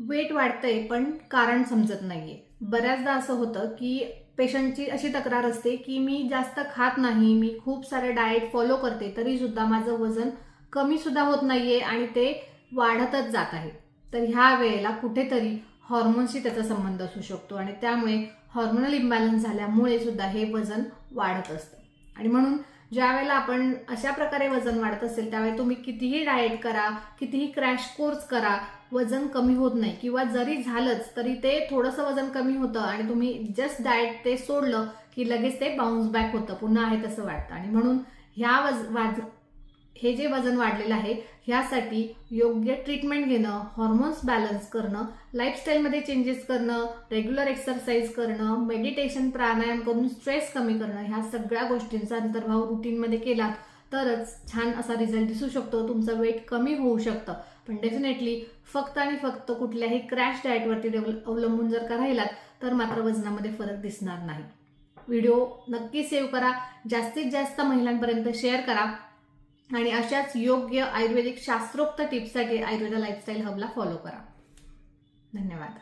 Weight वाढतंय पण कारण समजत नाहीये. बऱ्याचदा असं होतं की पेशंटची अशी तक्रार असते की मी जास्त खात नाही, मी खूप सारे डाएट फॉलो करते, तरी सुद्धा माझं वजन कमी सुद्धा होत नाहीये आणि ते वाढतच जात आहे. तर ह्या वेळेला कुठेतरी हॉर्मोन्सशी त्याचा संबंध असू शकतो आणि त्यामुळे हॉर्मोनल इम्बॅलन्स झाल्यामुळे सुद्धा हे वजन वाढत असतं. आणि म्हणून ज्या वेळेला आपण अशा प्रकारे वजन वाढत असेल त्यावेळेला तुम्ही कितीही डाएट करा, कितीही क्रॅश कोर्स करा, वजन कमी होत नाही. किंवा जरी झालंच तरी ते थोडंसं वजन कमी होतं आणि तुम्ही जस्ट डाएट ते सोडलं की लगेच ते बाउन्स बॅक होतं, पुन्हा आहे तसं वाटतं. आणि म्हणून हे जे वजन वाढलेलं आहे ह्यासाठी योग्य ट्रीटमेंट घेणं, हॉर्मोन्स बॅलन्स करणं, लाईफस्टाईलमध्ये चेंजेस करणं, रेग्युलर एक्सरसाइज करणं, मेडिटेशन, प्राणायाम करून स्ट्रेस कमी करणं, ह्या सगळ्या गोष्टींचा अंतर्भाव रुटीनमध्ये केला तरच छान असा रिझल्ट दिसू शकतो. तुमचं वेट कमी होऊ शकतं. पण डेफिनेटली फक्त आणि फक्त कुठल्याही क्रॅश डाएटवरती अवलंबून जर का राहिलात तर मात्र वजनामध्ये फरक दिसणार नाही. व्हिडिओ नक्की सेव्ह करा, जास्तीत जास्त महिलांपर्यंत शेअर करा आणि अशाच योग्य आयुर्वेदिक शास्त्रोक्त टिप्ससाठी आयुर्वेदा लाईफस्टाईल हबला फॉलो करा. धन्यवाद.